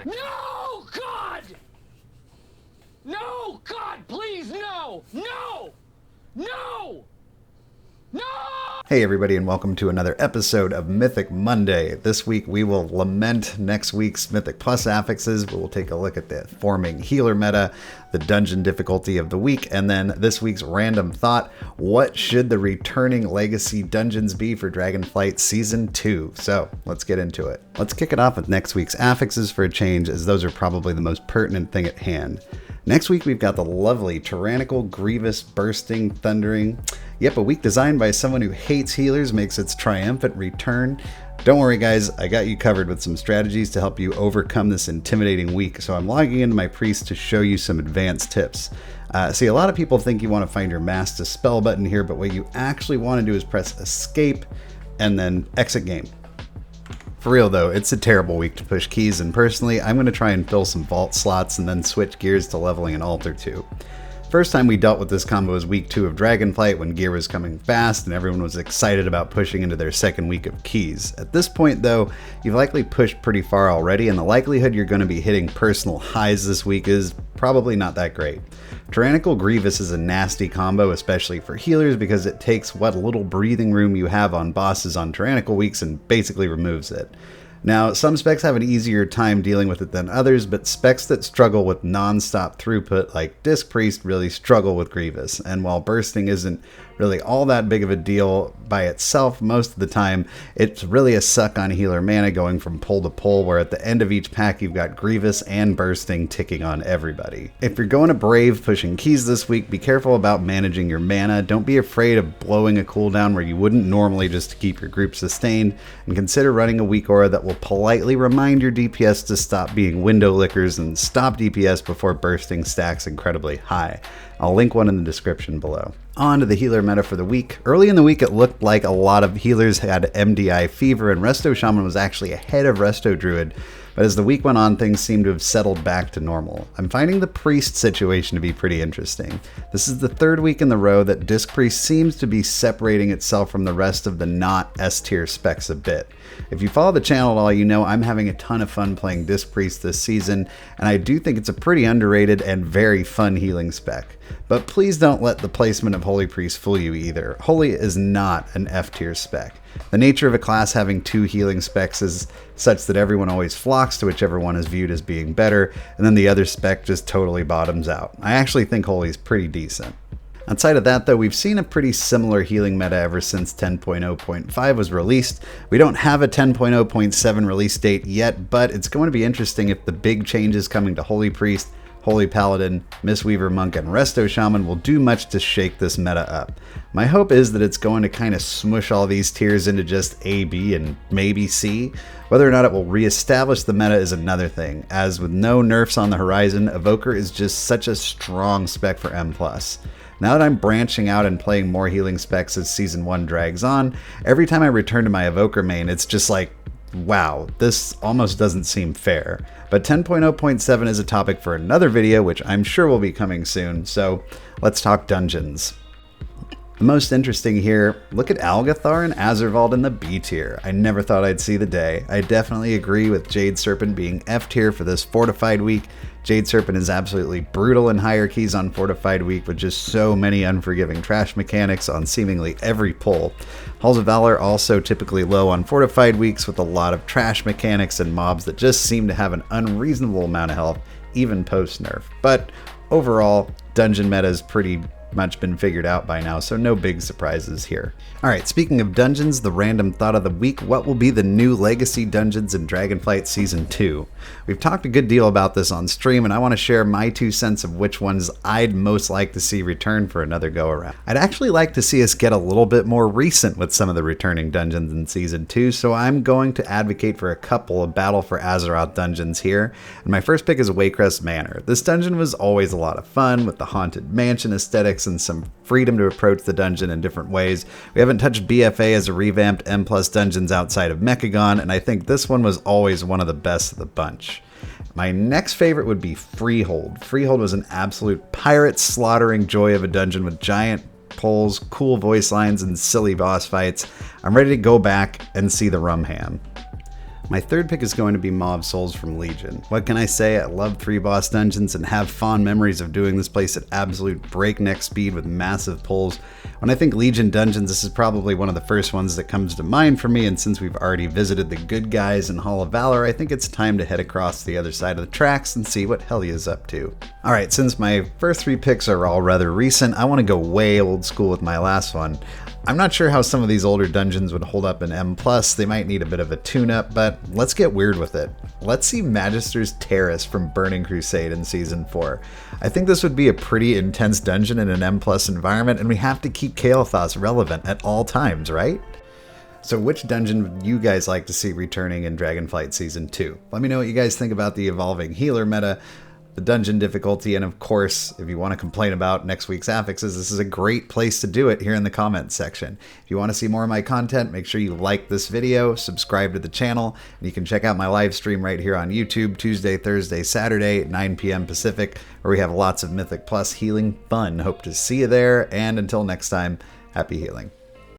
No, God! No, God, please, no! No! No! No! Hey everybody, and welcome to another episode of Mythic Monday. This week we will lament next week's Mythic Plus affixes, but we'll take a look at the forming healer meta, the dungeon difficulty of the week, and then this week's random thought: what should the returning legacy dungeons be for Dragonflight Season 2? So let's get into it. Let's kick it off with next week's affixes for a change, as those are probably the most pertinent thing at hand. Next week we've got the lovely Tyrannical, Grievous, Bursting, Thundering. Yep, a week designed by someone who hates healers makes its triumphant return. Don't worry guys, I got you covered with some strategies to help you overcome this intimidating week, so I'm logging into my priest to show you some advanced tips. See, a lot of people think you want to find your Mass to Spell button here, but what you actually want to do is press Escape and then Exit Game. For real though, it's a terrible week to push keys, and personally, I'm going to try and fill some vault slots and then switch gears to leveling an altar too. First time we dealt with this combo was week 2 of Dragonflight, when gear was coming fast and everyone was excited about pushing into their second week of keys. At this point though, you've likely pushed pretty far already, and the likelihood you're going to be hitting personal highs this week is probably not that great. Tyrannical Grievous is a nasty combo, especially for healers, because it takes what little breathing room you have on bosses on Tyrannical weeks and basically removes it. Now, some specs have an easier time dealing with it than others, but specs that struggle with non-stop throughput like Disc Priest really struggle with Grievous, and while Bursting isn't really all that big of a deal by itself most of the time, it's really a suck on healer mana going from pull to pull, where at the end of each pack you've got Grievous and Bursting ticking on everybody. If you're going to Brave pushing keys this week, be careful about managing your mana. Don't be afraid of blowing a cooldown where you wouldn't normally just to keep your group sustained, and consider running a weakaura that will politely remind your DPS to stop being window lickers and stop DPS before Bursting stacks incredibly high. I'll link one in the description below. On to the healer meta for the week. Early in the week it looked like a lot of healers had MDI fever, and Resto Shaman was actually ahead of Resto Druid, but as the week went on, things seemed to have settled back to normal. I'm finding the Priest situation to be pretty interesting. This is the third week in the row that Disc Priest seems to be separating itself from the rest of the not S-tier specs a bit. If you follow the channel at all, you know I'm having a ton of fun playing Disc Priest this season, and I do think it's a pretty underrated and very fun healing spec. But please don't let the placement of Holy Priest fool you either. Holy is not an F-tier spec. The nature of a class having 2 healing specs is such that everyone always flocks to whichever one is viewed as being better, and then the other spec just totally bottoms out. I actually think Holy is pretty decent. Outside of that though, we've seen a pretty similar healing meta ever since 10.0.5 was released. We don't have a 10.0.7 release date yet, but it's going to be interesting if the big changes coming to Holy Priest, Holy Paladin, Mistweaver Monk, and Resto Shaman will do much to shake this meta up. My hope is that it's going to kind of smush all these tiers into just A, B, and maybe C. Whether or not it will reestablish the meta is another thing, as with no nerfs on the horizon, Evoker is just such a strong spec for M+. Now that I'm branching out and playing more healing specs as Season 1 drags on, every time I return to my Evoker main, it's just like, wow, this almost doesn't seem fair. But 10.0.7 is a topic for another video, which I'm sure will be coming soon, so let's talk dungeons. The most interesting here, look at Algathar and Azervald in the B tier. I never thought I'd see the day. I definitely agree with Jade Serpent being F tier for this Fortified week. Jade Serpent is absolutely brutal in higher keys on Fortified week, with just so many unforgiving trash mechanics on seemingly every pull. Halls of Valor also typically low on Fortified weeks, with a lot of trash mechanics and mobs that just seem to have an unreasonable amount of health, even post-nerf. But overall, dungeon meta is pretty much been figured out by now, so no big surprises here. Alright, speaking of dungeons, the random thought of the week: what will be the new legacy dungeons in Dragonflight Season 2? We've talked a good deal about this on stream, and I want to share my 2 cents of which ones I'd most like to see return for another go around. I'd actually like to see us get a little bit more recent with some of the returning dungeons in Season 2, so I'm going to advocate for a couple of Battle for Azeroth dungeons here, and my first pick is Waycrest Manor. This dungeon was always a lot of fun, with the haunted mansion aesthetics and some freedom to approach the dungeon in different ways. We haven't touched BFA as a revamped M+ dungeons outside of Mechagon, and I think this one was always one of the best of the bunch. My next favorite would be Freehold. Freehold was an absolute pirate slaughtering joy of a dungeon with giant pulls, cool voice lines, and silly boss fights. I'm ready to go back and see the Rumham. My third pick is going to be Maw of Souls from Legion. What can I say? I love 3 boss dungeons and have fond memories of doing this place at absolute breakneck speed with massive pulls. When I think Legion dungeons, this is probably one of the first ones that comes to mind for me, and since we've already visited the good guys in Hall of Valor, I think it's time to head across the other side of the tracks and see what Helya's up to. Alright, since my first 3 picks are all rather recent, I want to go way old school with my last one. I'm not sure how some of these older dungeons would hold up in M+, they might need a bit of a tune-up, but let's get weird with it. Let's see Magister's Terrace from Burning Crusade in Season 4. I think this would be a pretty intense dungeon in an M+ environment, and we have to keep Luxthos relevant at all times, right? So which dungeon would you guys like to see returning in Dragonflight Season 2? Let me know what you guys think about the evolving healer meta, the dungeon difficulty, and of course, if you want to complain about next week's affixes, this is a great place to do it here in the comments section. If you want to see more of my content, make sure you like this video, subscribe to the channel, and you can check out my live stream right here on YouTube, Tuesday, Thursday, Saturday, 9 p.m. Pacific, where we have lots of Mythic Plus healing fun. Hope to see you there, and until next time, happy healing.